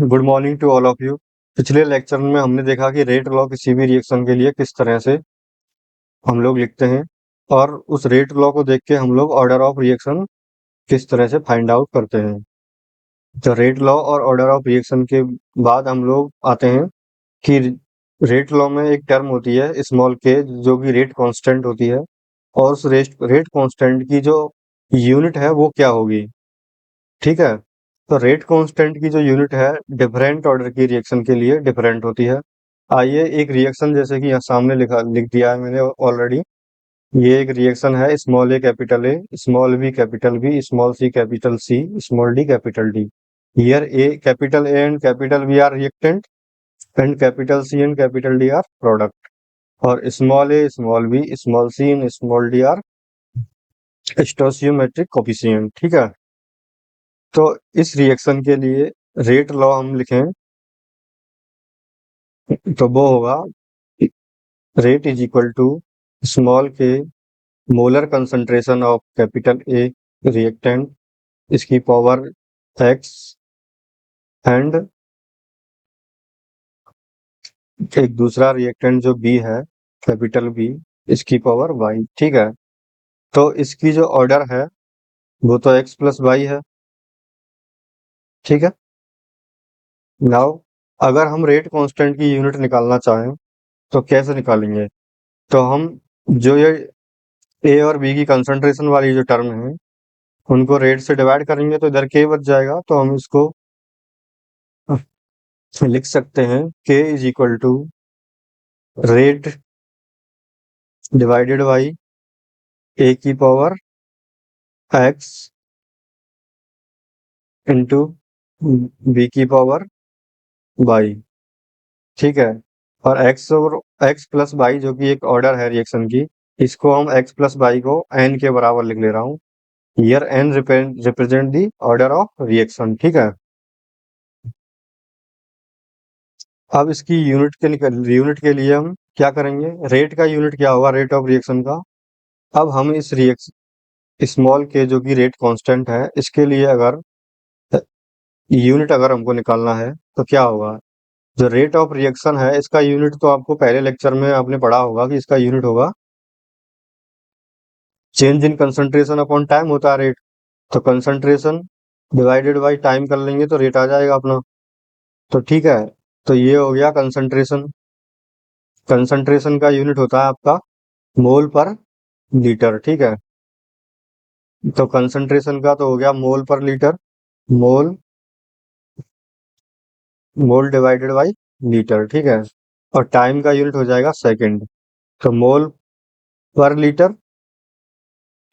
Good morning to all of you. पिछले lecture में हमने देखा कि रेट लॉ किसी भी रिएक्शन के लिए किस तरह से हम लोग लिखते हैं, और उस रेट लॉ को देख के हम लोग ऑर्डर ऑफ रिएक्शन किस तरह से फाइंड आउट करते हैं। तो रेट लॉ और ऑर्डर ऑफ रिएक्शन के बाद हम लोग आते हैं कि रेट लॉ में एक टर्म होती है स्मॉल के, जो कि रेट कांस्टेंट होती है, और उस रेट कांस्टेंट की जो यूनिट है वो क्या होगी। ठीक है। तो रेट कांस्टेंट की जो यूनिट है डिफरेंट ऑर्डर की रिएक्शन के लिए डिफरेंट होती है। आइए एक रिएक्शन जैसे कि यहाँ सामने लिख दिया है मैंने ऑलरेडी। ये एक रिएक्शन है small A, small B, small C, small D capital D. Here A and capital B are reactant, and capital C and capital D are product, और small A, small B, small C and small D are stoichiometric coefficient. ठीक है। तो इस reaction के लिए rate law हम लिखें तो वो होगा rate is equal to small K molar concentration of capital A reactant, इसकी पावर एक्स, एंड एक दूसरा रिएक्टेंट जो बी है कैपिटल बी, इसकी पावर वाई। ठीक है। तो इसकी जो ऑर्डर है वो तो एक्स प्लस वाई है। ठीक है। नाउ अगर हम रेट कांस्टेंट की यूनिट निकालना चाहें तो कैसे निकालेंगे। तो हम जो ये ए और बी की कंसंट्रेशन वाली जो टर्म है उनको रेट से डिवाइड करेंगे तो इधर के बच जाएगा, तो हम इसको लिख सकते हैं K is equal to rate divided by A की पावर एक्स इंटू बी की पावर वाई। ठीक है। और एक्स प्लस वाई जो कि एक ऑर्डर है रिएक्शन की, इसको हम एक्स प्लस वाई को एन के बराबर लिख ले रहा हूँ। Here N represent the order of reaction. ठीक है। अब इसकी यूनिट के लिए हम क्या करेंगे, रेट का यूनिट क्या होगा, रेट ऑफ रिएक्शन का। अब हम इस रिएक्शन स्मॉल के जो कि रेट कांस्टेंट है, इसके लिए अगर यूनिट अगर हमको निकालना है तो क्या होगा। जो रेट ऑफ रिएक्शन है इसका यूनिट तो आपको पहले लेक्चर में आपने पढ़ा होगा कि इसका यूनिट होगा change in concentration upon time होता है रेट। तो कंसंट्रेशन डिवाइडेड बाई टाइम कर लेंगे तो रेट आ जाएगा अपना। तो ठीक है। तो ये हो गया कंसंट्रेशन। कंसंट्रेशन का यूनिट होता है आपका मोल पर लीटर। ठीक है। तो कंसंट्रेशन का तो हो गया मोल per litre, mole mole divided by litre. ठीक है। और टाइम का यूनिट हो जाएगा सेकंड, तो मोल पर लीटर।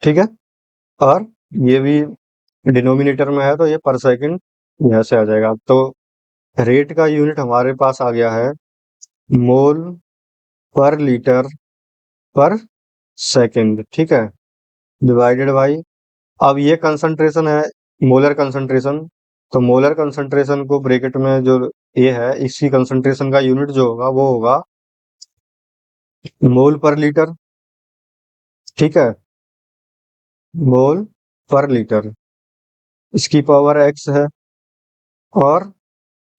ठीक है। और ये भी डिनोमिनेटर में है तो ये पर सेकंड यहाँ से आ जाएगा। तो रेट का यूनिट हमारे पास आ गया है मोल पर लीटर पर सेकंड। ठीक है। डिवाइडेड बाई, अब ये कंसंट्रेशन है मोलर कंसंट्रेशन, तो मोलर कंसंट्रेशन को ब्रैकेट में जो ये है इसी कंसंट्रेशन का यूनिट जो होगा वो होगा मोल पर लीटर। ठीक है। मोल पर लीटर, इसकी पावर एक्स है। और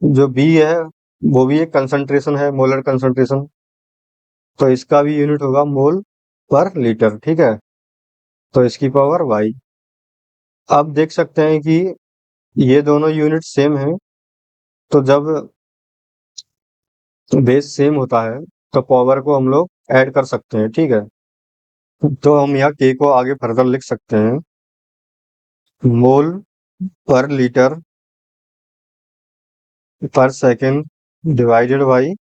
जो बी है वो भी एक कंसंट्रेशन है, मोलर कंसंट्रेशन, तो इसका भी यूनिट होगा मोल पर लीटर। ठीक है। तो इसकी पावर वाई। अब देख सकते हैं कि ये दोनों यूनिट सेम हैं, तो जब बेस सेम होता है तो पावर को हम लोग ऐड कर सकते हैं। ठीक है। तो हम यहाँ के को आगे फर्दर लिख सकते हैं मोल पर लीटर पर second divided by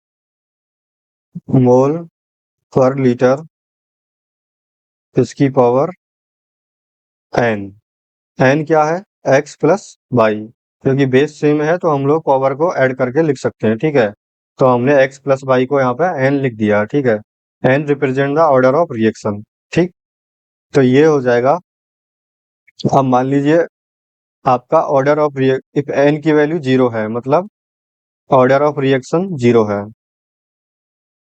mole per litre, इसकी पावर एन। एन क्या है, एक्स प्लस वाई, क्योंकि बेस सेम है तो हम लोग पावर को ऐड करके लिख सकते हैं। ठीक है। तो हमने एक्स प्लस वाई को यहाँ पे एन लिख दिया। ठीक है। N represent the order of reaction. ठीक। तो ये हो जाएगा। अब मान लीजिए आपका ऑर्डर ऑफ इफ एन की वैल्यू 0 है, मतलब ऑर्डर ऑफ रिएक्शन 0 है।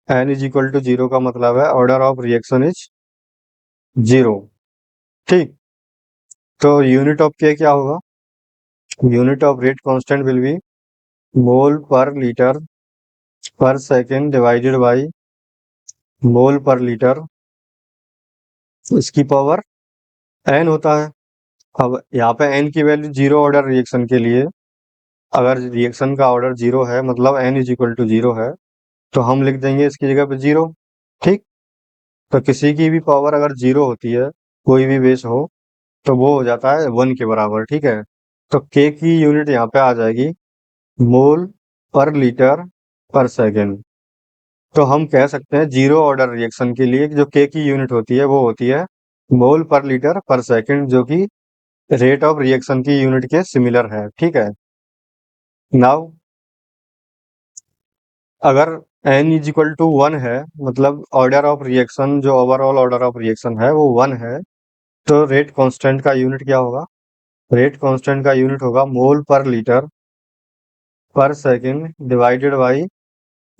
एन इज इक्वल टू 0 का मतलब है ऑर्डर ऑफ रिएक्शन इज 0। ठीक। तो यूनिट ऑफ के क्या होगा, unit of rate constant will be mole per litre पर second divided by mole per litre, इसकी पावर n होता है। अब यहाँ पे n की वैल्यू जीरो ऑर्डर रिएक्शन के लिए, अगर रिएक्शन का ऑर्डर जीरो है मतलब n is equal to zero है, तो हम लिख देंगे इसकी जगह पे जीरो। ठीक। तो किसी की भी पावर अगर जीरो होती है, कोई भी बेस हो, तो वो हो जाता है वन के बराबर। ठीक है। तो के की यूनिट यहाँ पे आ जाएगी मोल पर लीटर पर सेकेंड। तो हम कह सकते हैं जीरो ऑर्डर रिएक्शन के लिए जो के की यूनिट होती है वो होती है मोल पर लीटर पर सेकेंड, जो कि रेट ऑफ रिएक्शन की यूनिट के सिमिलर है। ठीक है। नाउ अगर n is equal to one है, मतलब ऑर्डर ऑफ रिएक्शन, जो ओवरऑल ऑर्डर ऑफ रिएक्शन है वो वन है, तो रेट कांस्टेंट का यूनिट क्या होगा? रेट कांस्टेंट का यूनिट होगा मोल पर लीटर पर second divided by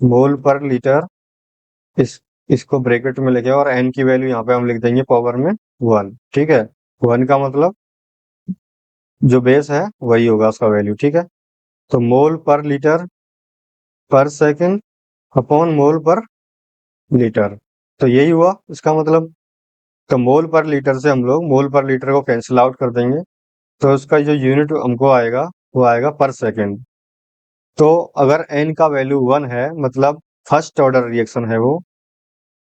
mole per litre, इस इसको ब्रैकेट में लेके, और n की वैल्यू यहाँ पे हम लिख देंगे पावर में वन। ठीक है। वन का मतलब जो बेस है वही होगा उसका वैल्यू। ठीक है। तो मोल पर लीटर पर second upon mole per litre, तो यही हुआ इसका मतलब। तो मोल पर लीटर से हम लोग मोल पर लीटर को कैंसिल आउट कर देंगे, तो उसका जो यूनिट हमको आएगा वो आएगा पर सेकेंड। तो अगर n का वैल्यू वन है मतलब फर्स्ट ऑर्डर रिएक्शन है वो।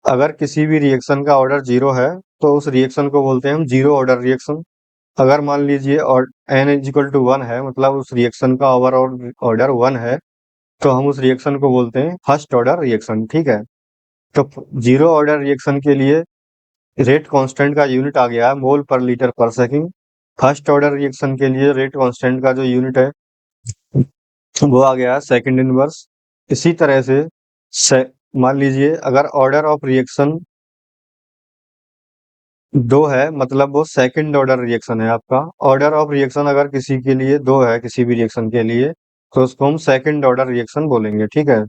अगर किसी भी रिएक्शन का ऑर्डर जीरो है तो उस रिएक्शन को बोलते हैं हम जीरो ऑर्डर रिएक्शन। अगर मान लीजिए और n is equal to one है, मतलब उस रिएक्शन का ओवरऑल ऑर्डर वन है, तो हम उस रिएक्शन को बोलते हैं फर्स्ट ऑर्डर रिएक्शन। ठीक है। तो जीरो ऑर्डर रिएक्शन के लिए रेट कांस्टेंट का यूनिट आ गया है मोल पर लीटर पर सेकंड। फर्स्ट ऑर्डर रिएक्शन के लिए रेट कांस्टेंट का जो यूनिट है वो आ गया है सेकंड इनवर्स। इसी तरह से मान लीजिए अगर ऑर्डर ऑफ रिएक्शन दो है, मतलब वो सेकंड ऑर्डर रिएक्शन है आपका। ऑर्डर ऑफ रिएक्शन अगर किसी के लिए दो है, किसी भी रिएक्शन के लिए, तो उसको हम सेकंड ऑर्डर रिएक्शन बोलेंगे। ठीक है।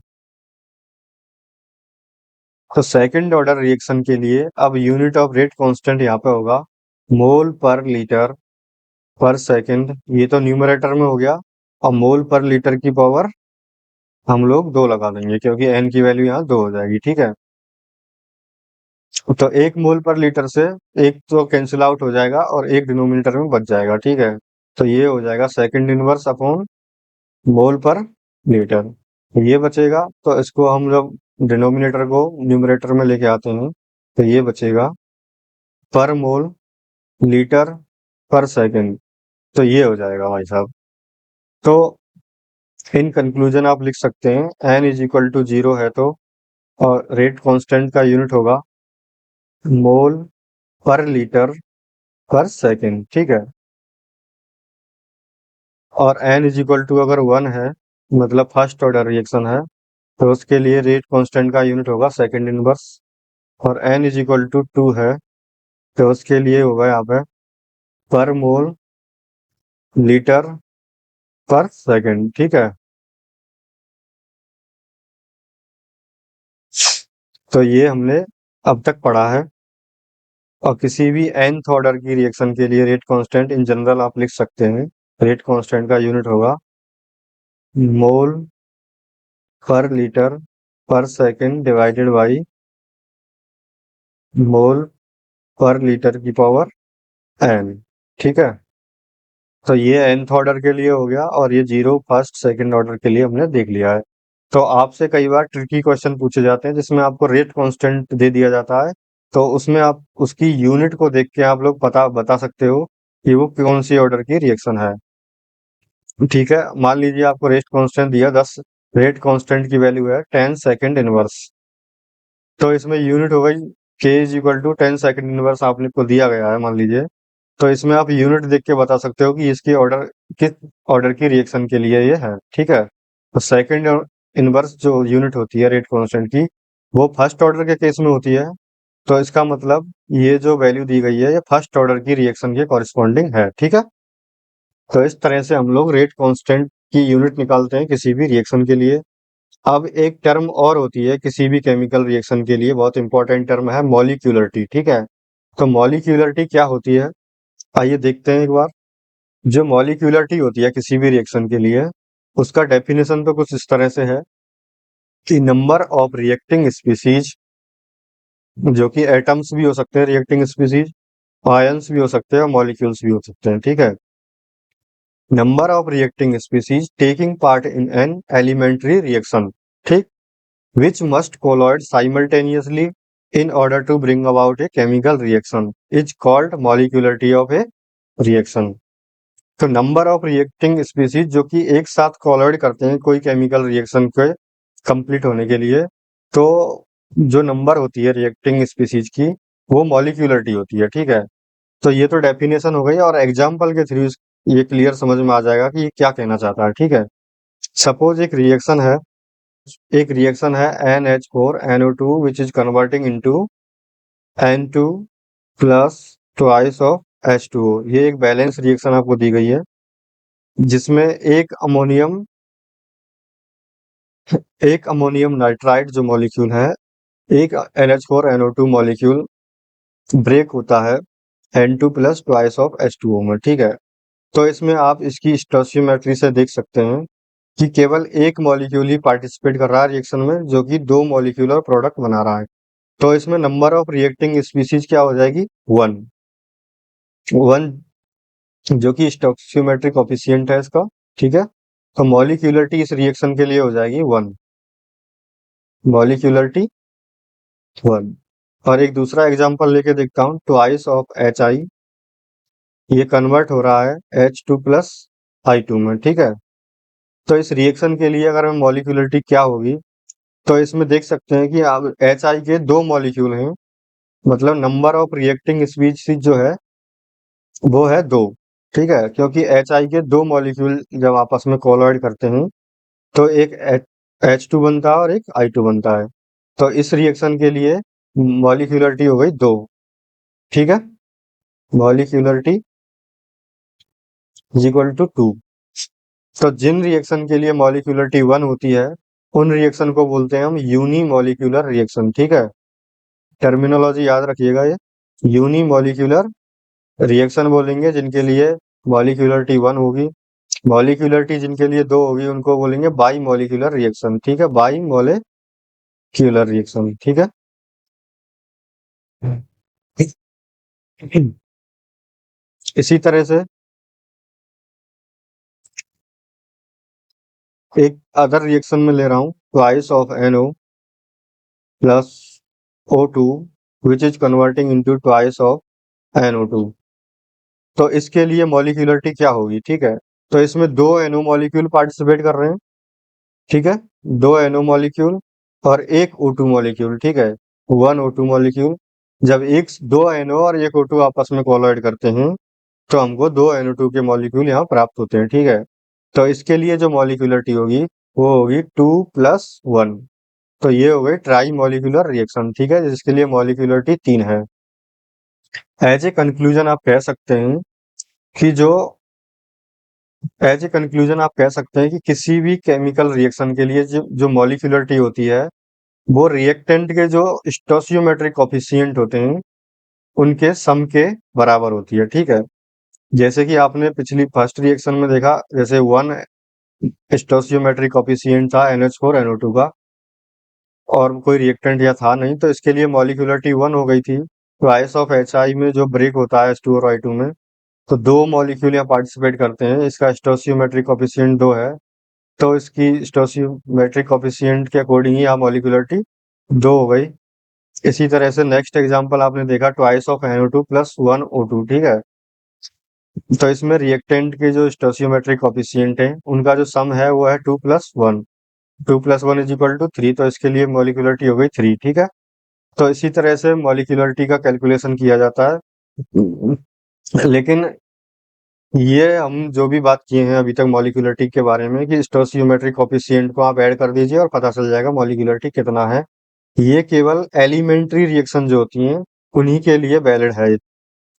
तो सेकंड ऑर्डर रिएक्शन के लिए अब यूनिट ऑफ रेट कांस्टेंट यहाँ पे होगा मोल पर लीटर पर सेकंड, ये तो न्यूमरेटर में हो गया। और मोल पर लीटर की पावर हम लोग दो लगा देंगे क्योंकि n की वैल्यू यहाँ दो हो जाएगी। ठीक है। तो एक मोल पर लीटर से एक तो कैंसिल आउट हो जाएगा और एक डिनोमिनेटर में बच जाएगा। ठीक है। तो ये हो जाएगा second inverse upon mole per litre, ये बचेगा। तो इसको हम लोग डिनोमिनेटर को न्यूमरेटर में लेके आते हैं, तो ये बचेगा पर मोल लीटर पर सेकंड। तो ये हो जाएगा भाई साहब। तो इन कंक्लूजन आप लिख सकते हैं n is equal to zero है तो, और रेट कांस्टेंट का यूनिट होगा मोल पर लीटर पर सेकंड। ठीक है। और n इज इक्वल टू अगर वन है, मतलब फर्स्ट ऑर्डर रिएक्शन है, तो उसके लिए रेट कांस्टेंट का यूनिट होगा सेकंड इनवर्स। और n is equal to two है, तो उसके लिए होगा यहाँ पे पर मोल लीटर पर सेकंड। ठीक है। तो ये हमने अब तक पढ़ा है। और किसी भी nth ऑर्डर की रिएक्शन के लिए रेट कांस्टेंट इन जनरल आप लिख सकते हैं। रेट कांस्टेंट का यूनिट होगा मोल पर लीटर पर second divided by mole per litre की पावर n। ठीक है। तो ये nth ऑर्डर के लिए हो गया, और ये जीरो फर्स्ट सेकंड ऑर्डर के लिए हमने देख लिया है। तो आपसे कई बार ट्रिकी क्वेश्चन पूछे जाते हैं जिसमें आपको रेट कांस्टेंट दे दिया जाता है, तो उसमें आप उसकी यूनिट को देख के आप लोग बता सकते हो कि वो कौन सी ऑर्डर की रिएक्शन है। ठीक है। मान लीजिए आपको रेट कांस्टेंट दिया 10, रेट कांस्टेंट की वैल्यू है 10 सेकंड इनवर्स, तो इसमें यूनिट हो गई k is equal to 10 second inverse आपने को दिया गया है मान लीजिए। तो इसमें आप यूनिट देख के बता सकते हो कि इसकी ऑर्डर किस ऑर्डर की रिएक्शन के लिए ये है। ठीक है। तो सेकंड इनवर्स जो यूनिट होती है रेट कांस्टेंट की, वो फर्स्ट ऑर्डर के केस में होती है। तो इसका मतलब ये जो वैल्यू दी गई है ये फर्स्ट ऑर्डर की रिएक्शन के कॉरिस्पॉन्डिंग है। ठीक है। तो इस तरह से हम लोग रेट कांस्टेंट की यूनिट निकालते हैं किसी भी रिएक्शन के लिए। अब एक टर्म और होती है किसी भी केमिकल रिएक्शन के लिए, बहुत इंपॉर्टेंट टर्म है मॉलिक्यूलरिटी। ठीक है। तो मॉलिक्यूलरिटी क्या होती है, आइए देखते हैं एक बार। जो मॉलिक्यूलरिटी होती है किसी भी रिएक्शन के लिए, उसका डेफिनेशन तो कुछ इस तरह से है कि नंबर ऑफ रिएक्टिंग स्पीसीज, जो कि एटम्स भी हो सकते हैं रिएक्टिंग स्पीसीज, आयंस भी हो सकते हैं और मॉलिक्यूल्स भी हो सकते हैं, ठीक है। Number of reacting species taking part in an elementary reaction, ठीक, which must colloid simultaneously in order to bring about a chemical reaction is called molecularity of a reaction। तो नंबर ऑफ रिएक्टिंग स्पीसीज जो कि एक साथ colloid करते हैं कोई chemical reaction के कंप्लीट होने के लिए, तो जो नंबर होती है रिएक्टिंग स्पीसीज की वो मॉलिक्यूलरिटी होती है, ठीक है। तो ये तो डेफिनेशन हो गई और एग्जाम्पल के थ्रू ये क्लियर समझ में आ जाएगा कि ये क्या कहना चाहता है, ठीक है। सपोज एक रिएक्शन है NH4NO2 which is converting into N2 plus twice of H2O। ये एक बैलेंस रिएक्शन आपको दी गई है जिसमें एक अमोनियम नाइट्राइड जो मॉलिक्यूल है, एक NH4NO2 मॉलिक्यूल ब्रेक होता है N2 plus twice of H2O में, ठीक है। तो इसमें आप इसकी स्टोइचियोमेट्री से देख सकते हैं कि केवल एक मॉलिक्यूल ही पार्टिसिपेट कर रहा है रिएक्शन में, जो कि दो मॉलिक्यूलर प्रोडक्ट बना रहा है। तो इसमें नंबर ऑफ रिएक्टिंग स्पीसीज क्या हो जाएगी, वन वन, जो कि स्टोइचियोमेट्रिक कोफिशिएंट है इसका, ठीक है। तो मॉलिक्यूलरिटी इस रिएक्शन के लिए हो जाएगी वन, मॉलिक्यूलरिटी वन। और एक दूसरा एग्जांपल लेके देखता हूँ, ट्वाइस ऑफ HI, ये कन्वर्ट हो रहा है H2 प्लस I2 में, ठीक है। तो इस रिएक्शन के लिए अगर मॉलिक्यूलरिटी क्या होगी, तो इसमें देख सकते हैं कि अब HI के दो मॉलिक्यूल हैं, मतलब नंबर ऑफ रिएक्टिंग स्पीसीज जो है वो है दो, ठीक है। क्योंकि HI के दो मॉलिक्यूल जब आपस में कोलॉइड करते हैं तो एक H2 बनता है और एक I2 बनता है। तो इस रिएक्शन के लिए मॉलिक्यूलरिटी हो गई दो, ठीक है। Molecularity is equal to two. तो जिन रिएक्शन के लिए मॉलिक्यूलरिटी वन होती है उन रिएक्शन को बोलते हैं हम यूनिमॉलिक्यूलर रिएक्शन, ठीक है। टर्मिनोलॉजी याद रखिएगा, ये यूनिमॉलिक्यूलर रिएक्शन बोलेंगे जिनके लिए मॉलिक्यूलरिटी वन होगी। मॉलिक्यूलरिटी जिनके लिए दो होगी उनको बोलेंगे बाई मॉलिक्यूलर रिएक्शन, ठीक है, बाई मॉलिक्यूलर रिएक्शन, ठीक है। इसी तरह से एक अदर रिएक्शन में ले रहा हूं, twice of NO plus O2 which is converting into twice of NO2। तो इसके लिए मॉलिक्यूलरिटी क्या होगी, ठीक है। तो इसमें दो NO मॉलिक्यूल पार्टिसिपेट कर रहे हैं, ठीक है, दो NO मॉलिक्यूल और एक O2 मॉलिक्यूल, ठीक है, वन O2 मॉलिक्यूल। जब एक दो NO और एक O2 आपस में कोलॉइड करते हैं तो हमको दो NO2 के मॉलिक्यूल यहाँ प्राप्त होते हैं, ठीक है। तो इसके लिए जो मॉलिक्यूलरिटी होगी वो होगी 2+1। तो ये हो गई ट्राई मॉलिक्यूलर रिएक्शन, ठीक है, जिसके लिए मॉलिक्यूलरिटी 3 है। एज ए कंक्लूजन आप कह सकते हैं कि किसी भी केमिकल रिएक्शन के लिए जो मॉलिक्यूलरिटी होती है वो रिएक्टेंट के जो स्टोइचियोमेट्रिक कोफिशिएंट होते हैं उनके सम के बराबर होती है, ठीक है। जैसे कि आपने पिछली फर्स्ट रिएक्शन में देखा, जैसे वन स्टोइचियोमेट्रिक कोफिशिएंट था NH4NO2 का और कोई रिएक्टेंट या था नहीं, तो इसके लिए मॉलिक्यूलरिटी वन हो गई थी। ट्वाइस ऑफ HI में जो ब्रेक होता है H2 और I2 में, तो दो मॉलिक्यूल यहाँ पार्टिसिपेट करते हैं, इसका स्टोइचियोमेट्रिक कोफिशिएंट दो है, तो इसकी स्टोइचियोमेट्रिक कोफिशिएंट के अकॉर्डिंग ही यहाँ मॉलिक्यूलरिटी दो हो गई। इसी तरह से नेक्स्ट एग्जांपल आपने देखा, twice of NO2 plus one O2, ठीक है। तो इसमें रिएक्टेंट के जो स्टोइचियोमेट्रिक कोफिशिएंट है उनका जो सम है वो है 2+1, 2+1 इज इक्वल टू 3। तो इसके लिए मॉलिक्यूलरिटी हो गई 3, ठीक है। तो इसी तरह से मॉलिक्यूलरिटी का कैलकुलेशन किया जाता है। लेकिन ये हम जो भी बात किए हैं अभी तक मॉलिक्यूलरिटी के बारे में कि स्टोइचियोमेट्रिक कोफिशिएंट को आप ऐड कर दीजिए और पता चल जाएगा मॉलिक्यूलरिटी कितना है, ये केवल एलिमेंट्री रिएक्शन जो होती हैं उन्हीं के लिए वैलिड है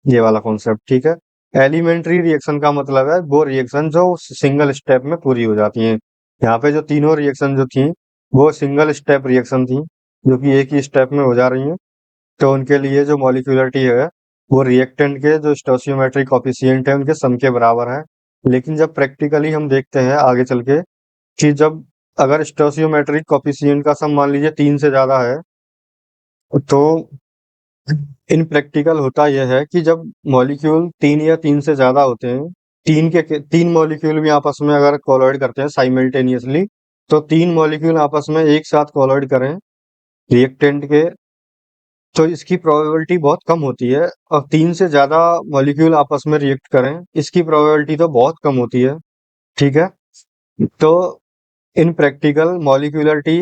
ये वाला कॉन्सेप्ट, ठीक है। एलिमेंट्री रिएक्शन का मतलब है वो रिएक्शन जो सिंगल स्टेप में पूरी हो जाती हैं। यहाँ पे जो तीनों रिएक्शन जो थी वो सिंगल स्टेप रिएक्शन थी जो कि एक ही स्टेप में हो जा रही हैं। तो उनके लिए जो मॉलिक्यूलरिटी है वो रिएक्टेंट के जो स्टोइचियोमेट्रिक कोफिशिएंट है उनके सम के बराबर है। लेकिन जब प्रैक्टिकली हम देखते हैं आगे चल के कि जब अगर स्टोसियोमेट्रिक कोफिशिएंट का सम मान लीजिए 3 से ज़्यादा है, तो इन प्रैक्टिकल होता यह है कि जब मॉलिक्यूल 3 या 3 से ज़्यादा होते हैं, 3 मॉलिक्यूल भी आपस में अगर कोलॉइड करते हैं साइमल्टेनियसली, तो 3 मॉलिक्यूल आपस में एक साथ कोलॉइड करें रिएक्टेंट के, तो इसकी प्रोबेबिलिटी बहुत कम होती है। और 3 से ज़्यादा मॉलिक्यूल आपस में रिएक्ट करें, इसकी प्रोबेबिलिटी तो बहुत कम होती है, ठीक है? तो इन प्रैक्टिकल मॉलिक्यूलरिटी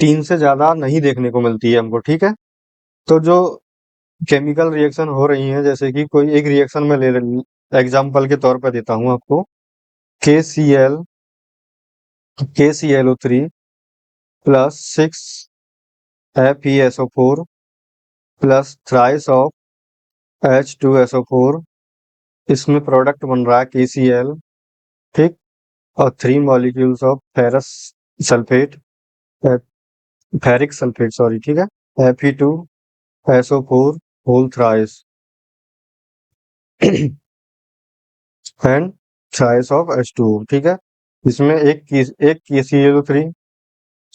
3 से ज़्यादा नहीं देखने को मिलती है हमको, ठीक है? तो जो केमिकल रिएक्शन हो रही हैं, जैसे कि कोई एक रिएक्शन में ले एग्जाम्पल के तौर पर देता हूँ आपको, KCl KClO3 plus 6FeSO4 plus thrice of H2SO4, इसमें प्रोडक्ट बन रहा है KCl, ठीक, और 3 molecules of ferrous sulphate, ferric sulphate sorry, ठीक है, Fe2SO4 whole thrice and thrice of H2O, ठीक है। इसमें एक KClO3,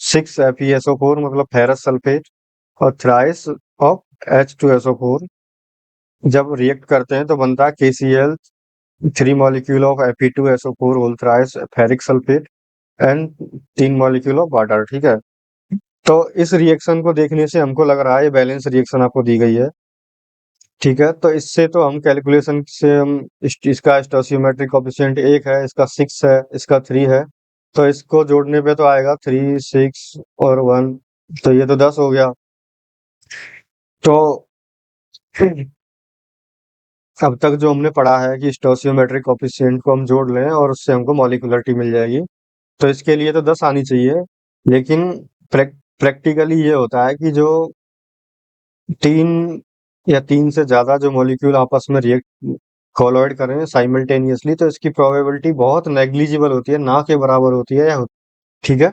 6FeSO4 मतलब फेरस सल्फेट, और थ्राइस ऑफ H2SO4 जब रिएक्ट करते हैं तो बनता है KCl, 3 molecule of Fe2SO4 whole thrice ferric sulphate and 3 molecule of water, ठीक है। तो इस रिएक्शन को देखने से हमको लग रहा है ये बैलेंस रिएक्शन आपको दी गई है, ठीक है। तो इससे तो हम कैलकुलेशन से हम इसका स्टोसियोमेट्रिक कोफिशिएंट 1 है, इसका 6 है, इसका 3 है, तो इसको जोड़ने पे तो आएगा 3, 6 और 1, तो ये तो 10 हो गया। तो अब तक जो हमने पढ़ा है कि स्टोसियोमेट्रिक कोफिशिएंट को हम जोड़ लें और उससे हमको मॉलिक्यूलरिटी मिल जाएगी, तो इसके लिए तो 10 आनी चाहिए। लेकिन प्रैक्टिकली ये होता है कि जो 3 या 3 से ज़्यादा जो मॉलिक्यूल आपस में रिएक्ट कोलॉइड करें साइमल्टेनियसली, तो इसकी प्रोबेबिलिटी बहुत नेग्लिजिबल होती है, ना के बराबर होती है, ठीक है।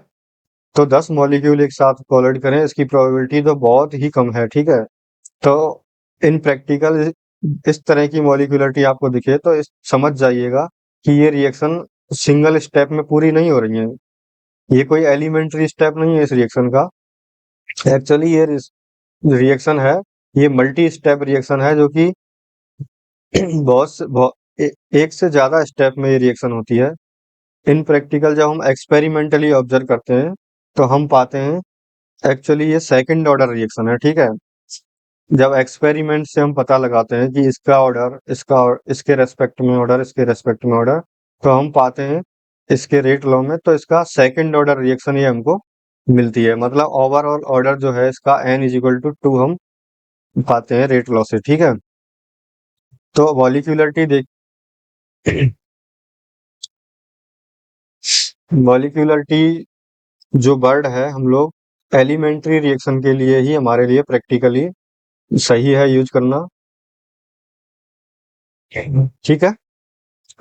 तो 10 मॉलिक्यूल एक साथ कोलॉइड करें, इसकी प्रोबेबिलिटी तो बहुत ही कम है, ठीक है। तो इन प्रैक्टिकल इस तरह की मॉलिक्यूलरिटी आपको दिखे तो समझ जाइएगा कि ये रिएक्शन सिंगल स्टेप में पूरी नहीं हो रही है, ये कोई एलिमेंट्री स्टेप नहीं है इस रिएक्शन का। एक्चुअली ये रिएक्शन है, ये मल्टी स्टेप रिएक्शन है, जो कि एक से ज्यादा स्टेप में ये रिएक्शन होती है। इन प्रैक्टिकल जब हम एक्सपेरिमेंटली ऑब्जर्व करते हैं तो हम पाते हैं एक्चुअली ये सेकंड ऑर्डर रिएक्शन है, ठीक है। जब एक्सपेरिमेंट से हम पता लगाते हैं कि इसका ऑर्डर, इसके रेस्पेक्ट में ऑर्डर, इसके रेस्पेक्ट में ऑर्डर, तो हम पाते हैं इसके रेट लॉ में, तो इसका सेकंड ऑर्डर रिएक्शन ये हमको मिलती है। मतलब ओवरऑल ऑर्डर जो है इसका n=2 हम पाते हैं रेट लॉ से, ठीक है। तो मॉलिक्यूलरिटी देख मॉलिक्यूलरिटी जो वर्ड है हम लोग एलिमेंट्री रिएक्शन के लिए ही, हमारे लिए प्रैक्टिकली सही है यूज करना, ठीक है।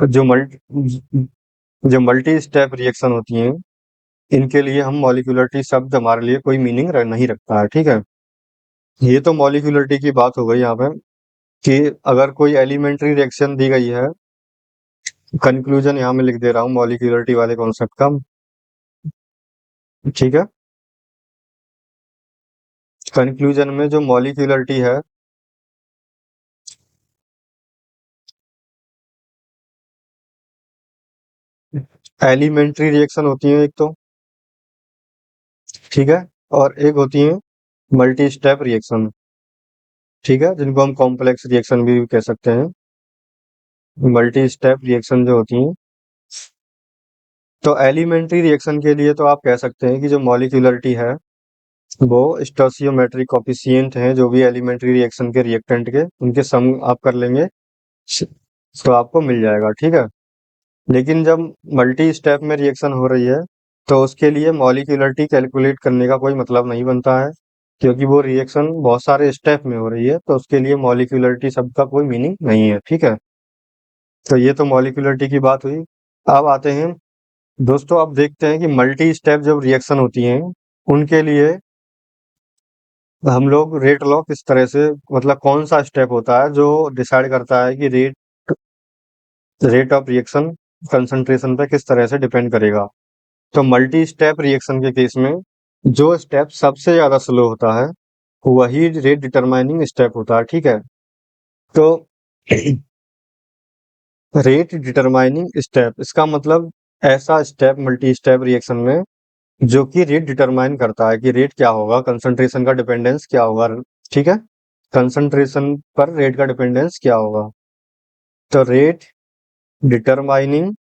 जो मल्टी स्टेप रिएक्शन होती हैं, इनके लिए हम मॉलिक्यूलरिटी शब्द हमारे लिए कोई मीनिंग नहीं रखता है, ठीक है। ये तो मॉलिक्यूलरिटी की बात हो गई यहाँ पे कि अगर कोई एलिमेंट्री रिएक्शन दी गई है, कंक्लूजन यहाँ में लिख दे रहा हूँ मॉलिक्यूलरिटी वाले कॉन्सेप्ट का, ठीक है। कंक्लूजन में जो मॉलिक्यूलरिटी है, एलिमेंट्री रिएक्शन होती है एक तो, ठीक है, और एक होती है मल्टी स्टेप रिएक्शन, ठीक है, जिनको हम कॉम्प्लेक्स रिएक्शन भी कह सकते हैं। मल्टी स्टेप रिएक्शन जो होती हैं, तो एलिमेंट्री रिएक्शन के लिए तो आप कह सकते हैं कि जो मॉलिक्यूलरिटी है वो स्टोसियोमेट्रिक कोफिशिएंट हैं, जो भी एलिमेंट्री रिएक्शन के रिएक्टेंट के, उनके सम आप कर लेंगे तो आपको मिल जाएगा, ठीक है। लेकिन जब मल्टी स्टेप में रिएक्शन हो रही है तो उसके लिए मॉलिक्यूलरिटी कैलकुलेट करने का कोई मतलब नहीं बनता है, क्योंकि वो रिएक्शन बहुत सारे स्टेप में हो रही है, तो उसके लिए मॉलिक्यूलरिटी शब्द का कोई मीनिंग नहीं है, ठीक है। तो ये तो मॉलिक्यूलरिटी की बात हुई। अब आते हैं दोस्तों, अब देखते हैं कि मल्टी स्टेप जब रिएक्शन होती हैं उनके लिए हम लोग रेट लॉ किस तरह से, मतलब कौन सा स्टेप होता है जो डिसाइड करता है कि रेट ऑफ रिएक्शन कंसंट्रेशन पे किस तरह से डिपेंड करेगा। तो मल्टी स्टेप रिएक्शन के केस में जो स्टेप सबसे ज्यादा स्लो होता है वही रेट डिटरमाइनिंग स्टेप होता है, ठीक है। तो रेट डिटरमाइनिंग स्टेप इसका मतलब ऐसा स्टेप मल्टी स्टेप रिएक्शन में जो कि रेट डिटरमाइन करता है कि रेट क्या होगा, कंसंट्रेशन का डिपेंडेंस क्या होगा, ठीक है। कंसंट्रेशन पर रेट का डिपेंडेंस क्या होगा। तो रेट डिटरमाइनिंग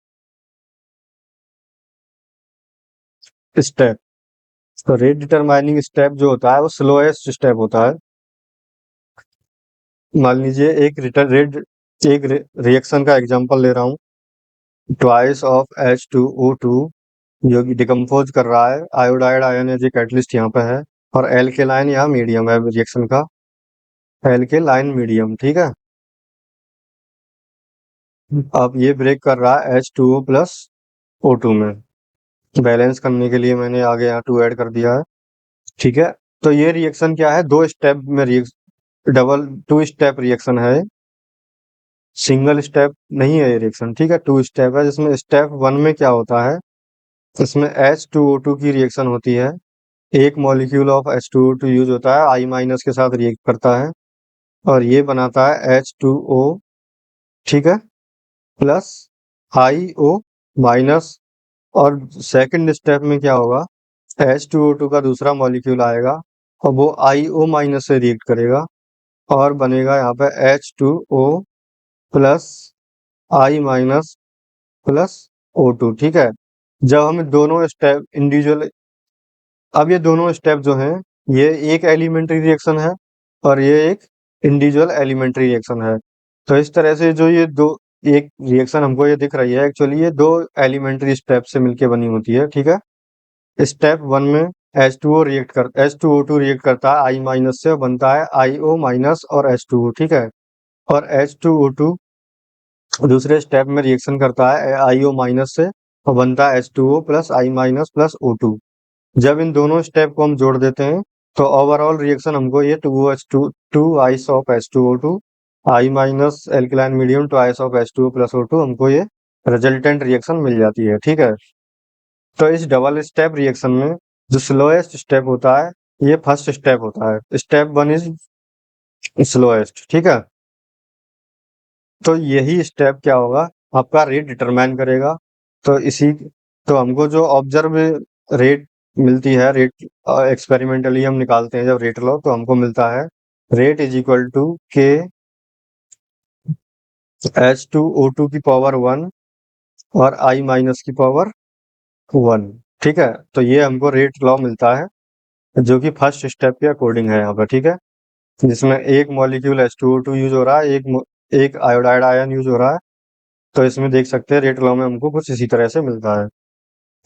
स्टेप, तो रेट डिटरमाइनिंग स्टेप जो होता है वो स्लोएस्ट स्टेप होता है। मान लीजिए एक रिएक्शन का एग्जांपल ले रहा हूँ, ट्वाइस ऑफ H2O2 जो कि डिकम्पोज कर रहा है, iodide ion as a catalyst यहाँ पे है, और एल्केलाइन यहाँ मीडियम है रिएक्शन का, एल्केलाइन मीडियम, ठीक है। अब ये ब्रेक कर रहा है H2O प्लस O2 में, बैलेंस करने के लिए मैंने आगे यहाँ 2 ऐड कर दिया है, ठीक है। तो ये रिएक्शन क्या है, दो स्टेप में डबल 2 स्टेप रिएक्शन है, सिंगल स्टेप नहीं है ये रिएक्शन, ठीक है। 2 स्टेप है जिसमें स्टेप 1 में क्या होता है, इसमें H2O2 की रिएक्शन होती है, एक मॉलिक्यूल ऑफ H2O2 यूज होता है, I माइनस के साथ रिएक्ट करता है और ये बनाता है H2O, ठीक है, प्लस IO माइनस। और सेकंड स्टेप में क्या होगा, H2O2 का दूसरा मॉलिक्यूल आएगा और वो IO माइनस से रिएक्ट करेगा और बनेगा यहाँ पे H2O plus I minus plus O2, ठीक है। जब हम दोनों स्टेप इंडिविजुअल, अब ये दोनों स्टेप जो हैं ये एक एलिमेंट्री रिएक्शन है और ये एक इंडिविजुअल एलिमेंट्री रिएक्शन है। तो इस तरह से जो ये दो, एक रिएक्शन हमको ये दिख रही है, एक्चुअली ये दो एलिमेंट्री स्टेप से मिलके बनी होती है, ठीक है। स्टेप 1 में H2O2 रिएक्ट करता है I माइनस से, बनता है IO माइनस और H2O, ठीक है। और H2O2 दूसरे स्टेप में रिएक्शन करता है IO माइनस से और बनता है H2O plus I minus plus O2। जब इन दोनों स्टेप को हम जोड़ देते हैं तो ओवरऑल रिएक्शन हमको ये 2 ice of H2O2 I minus alkaline medium 2 ice of H2O plus O2 हमको ये रिजल्टेंट रिएक्शन मिल जाती है, ठीक है। तो इस डबल स्टेप रिएक्शन में जो स्लोएस्ट स्टेप होता है ये फर्स्ट स्टेप होता है, स्टेप 1 इज स्लोएस्ट, ठीक है। तो यही स्टेप क्या होगा, आपका रेट डिटरमाइन करेगा। तो इसी, तो हमको जो ऑब्जर्व रेट मिलती है, रेट एक्सपेरिमेंटली हम निकालते हैं जब रेट लो, तो हमको मिलता है rate is equal to K H2O2 की पावर 1 और I माइनस की पावर 1, ठीक है। तो ये हमको रेट लॉ मिलता है जो कि फर्स्ट स्टेप के अकॉर्डिंग है यहाँ पर, ठीक है, जिसमें एक मॉलिक्यूल H2O2 यूज हो रहा है, एक आयोडाइड आयन यूज हो रहा है। तो इसमें देख सकते हैं रेट लॉ में हमको कुछ इसी तरह से मिलता है।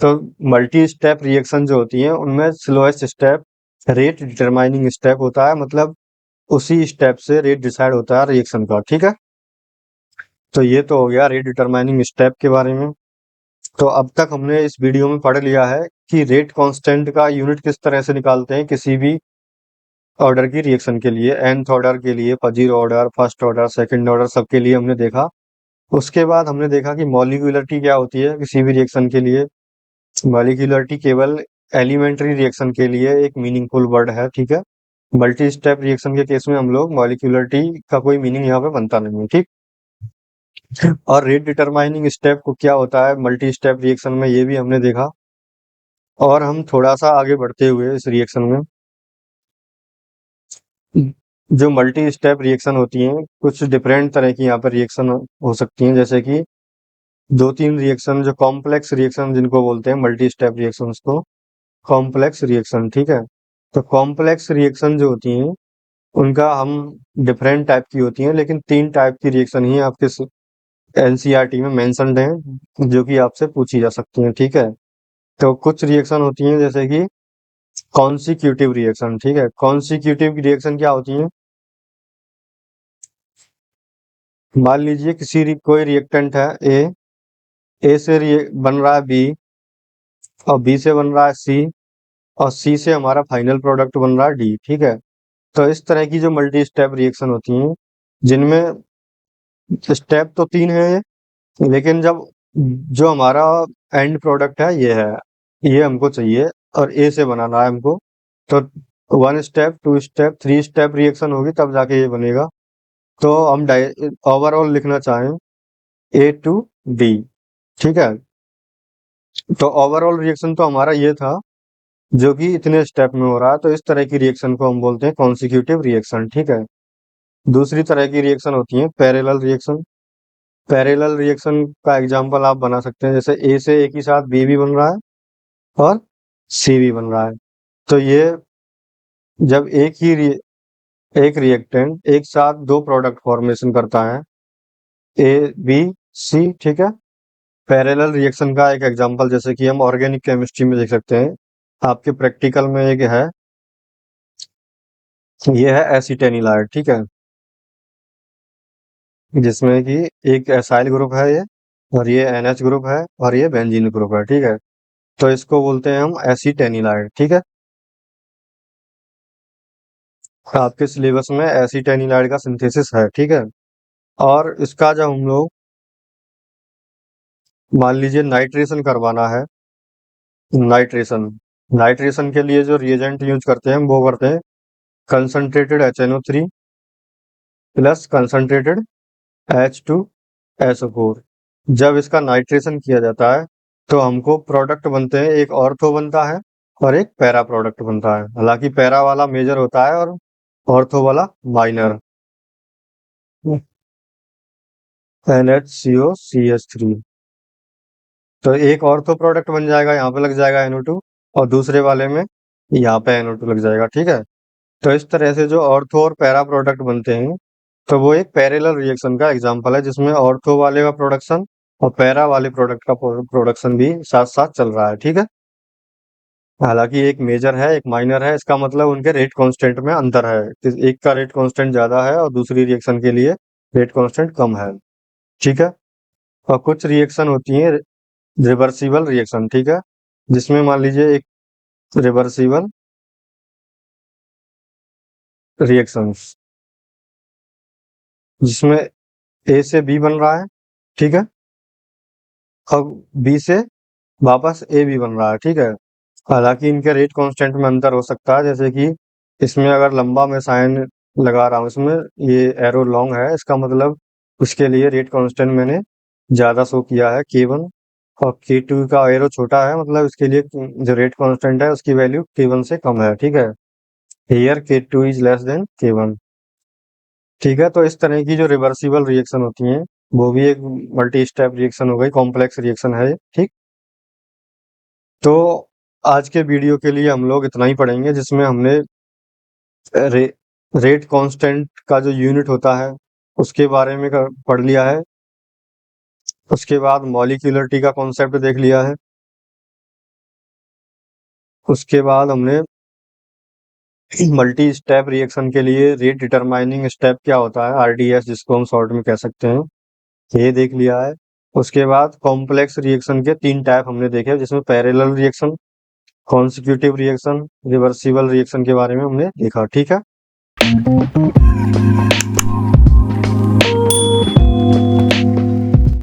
तो मल्टी स्टेप रिएक्शन जो होती है उनमें slowest step rate determining step होता है, मतलब उसी स्टेप से रेट डिसाइड होता है रिएक्शन का, ठीक है। तो ये तो हो गया रेट डिटरमाइनिंग स्टेप के बारे में। तो अब तक हमने इस वीडियो में पढ़ लिया है कि रेट कांस्टेंट का यूनिट किस तरह से निकालते हैं किसी भी ऑर्डर की रिएक्शन के लिए, nth ऑर्डर के लिए, zero order, first order, second order, सबके लिए हमने देखा। उसके बाद हमने देखा कि मॉलिक्यूलरिटी क्या होती है किसी भी रिएक्शन के लिए। मॉलिक्यूलरिटी केवल एलिमेंट्री रिएक्शन के लिए एक मीनिंगफुल वर्ड है, ठीक है। मल्टी स्टेप रिएक्शन के केस में हम लोग मॉलिक्यूलरिटी का कोई मीनिंग यहाँ पे बनता नहीं है, ठीक। और रेट डिटरमाइनिंग स्टेप को क्या होता है मल्टी स्टेप रिएक्शन में, ये भी हमने देखा। और हम थोड़ा सा आगे बढ़ते हुए इस रिएक्शन में, जो मल्टी स्टेप रिएक्शन होती हैं कुछ डिफरेंट तरह की यहाँ पर रिएक्शन हो सकती हैं, जैसे कि 2-3 रिएक्शन जो कॉम्प्लेक्स रिएक्शन जिनको बोलते हैं मल्टी स्टेप रिएक्शन को कॉम्प्लेक्स रिएक्शन, ठीक है। तो कॉम्प्लेक्स रिएक्शन जो होती हैं उनका हम डिफरेंट टाइप की होती हैं, लेकिन 3 टाइप की रिएक्शन ही आपके एनसीईआरटी में मेंशन्ड हैं जो कि आपसे पूछी जा सकती हैं, ठीक है। तो कुछ रिएक्शन होती हैं जैसे कि कॉन्सिक्यूटिव रिएक्शन, ठीक है। कॉन्सिक्यूटिव रिएक्शन क्या होती है, मान लीजिए कोई रिएक्टेंट है ए से बन रहा है बी और बी से बन रहा है सी और सी से हमारा फाइनल प्रोडक्ट बन रहा है डी, ठीक है। तो इस तरह की जो मल्टी स्टेप रिएक्शन होती हैं जिनमें स्टेप तो 3 है लेकिन जब जो हमारा एंड प्रोडक्ट है ये है, ये हमको चाहिए और ए से बनाना है हमको। तो 1 स्टेप 2 स्टेप 3 स्टेप रिएक्शन होगी तब जाके ये बनेगा। तो हम ओवरऑल लिखना चाहें ए टू डी, ठीक है। तो ओवरऑल रिएक्शन तो हमारा ये था जो कि इतने स्टेप में हो रहा है, तो इस तरह की रिएक्शन को हम बोलते हैं कॉन्सिक्यूटिव रिएक्शन, ठीक है। दूसरी तरह की रिएक्शन होती है पैरेलल रिएक्शन। पैरेलल रिएक्शन का एग्जांपल आप बना सकते हैं, जैसे ए से एक ही साथ बी भी बन रहा है और सी भी बन रहा है। तो ये जब एक रिएक्टेंट एक साथ दो प्रोडक्ट फॉर्मेशन करता है, ए बी सी, ठीक है। पैरेलल रिएक्शन का एक एग्जांपल जैसे कि हम ऑर्गेनिक केमिस्ट्री में देख सकते हैं, आपके प्रैक्टिकल में एक है, ये है एसिटेनिलाइड, ठीक है, जिसमें कि एक एसाइल ग्रुप है ये, और ये NH ग्रुप है, और ये बेंजीन ग्रुप है, ठीक है। तो इसको बोलते हैं हम एसिटेनिलाइड, ठीक है। आपके सिलेबस में एसिटेनिलाइड का सिंथेसिस है, ठीक है। और इसका जब हम लोग मान लीजिए नाइट्रेशन करवाना है, नाइट्रेशन नाइट्रेशन के लिए जो रिएजेंट यूज करते हैं वो करते हैं concentrated HNO3 plus concentrated H2SO4। जब इसका नाइट्रेशन किया जाता है तो हमको प्रोडक्ट बनते हैं, एक ऑर्थो बनता है और एक पैरा प्रोडक्ट बनता है। हालांकि पैरा वाला मेजर होता है और ऑर्थो वाला माइनर। NHCOCH3। तो एक ऑर्थो प्रोडक्ट बन जाएगा, यहाँ पे लग जाएगा NO2, और दूसरे वाले में यहाँ पे NO2 लग जाएगा, ठीक है। तो इस तरह से जो ऑर्थो और पैरा प्रोडक्ट बनते हैं, तो वो एक पैरेलल रिएक्शन का एग्जांपल है, जिसमें ऑर्थो वाले का प्रोडक्शन और पैरा वाले प्रोडक्ट का प्रोडक्शन भी साथ साथ चल रहा है, ठीक है। हालांकि एक मेजर है एक माइनर है, इसका मतलब उनके रेट कांस्टेंट में अंतर है, एक का रेट कांस्टेंट ज्यादा है और दूसरी रिएक्शन के लिए रेट कांस्टेंट कम है, ठीक है। और कुछ रिएक्शन होती है रिवर्सिबल रिएक्शन, ठीक है, जिसमें मान लीजिए एक रिवर्सिबल रिएक्शन जिसमें ए से बी बन रहा है, ठीक है, और बी से वापस ए भी बन रहा है, ठीक है। हालांकि इनके रेट कांस्टेंट में अंतर हो सकता है, जैसे कि इसमें अगर लंबा मैं साइन लगा रहा हूँ, इसमें ये एरो लॉन्ग है, इसका मतलब उसके लिए रेट कांस्टेंट मैंने ज्यादा शो किया है K1, और K2 का एरो छोटा है, मतलब इसके लिए जो रेट कांस्टेंट है उसकी वैल्यू K1 से कम है, ठीक है। Here K2 is less than K1, ठीक है। तो इस तरह की जो रिवर्सिबल रिएक्शन होती हैं वो भी एक मल्टी स्टेप रिएक्शन हो गई, कॉम्प्लेक्स रिएक्शन है ये, ठीक। तो आज के वीडियो के लिए हम लोग इतना ही पढ़ेंगे, जिसमें हमने रे, रेट कांस्टेंट का जो यूनिट होता है उसके बारे में पढ़ लिया है। उसके बाद मॉलिक्यूलरिटी का कॉन्सेप्ट देख लिया है। उसके बाद हमने मल्टी स्टेप रिएक्शन के लिए रेट डिटरमाइनिंग स्टेप क्या होता है, RDS जिसको हम शॉर्ट में कह सकते हैं, ये देख लिया है। उसके बाद कॉम्प्लेक्स रिएक्शन के 3 टाइप हमने देखे, जिसमें parallel reaction, consecutive reaction, reversible reaction के बारे में हमने देखा, ठीक है।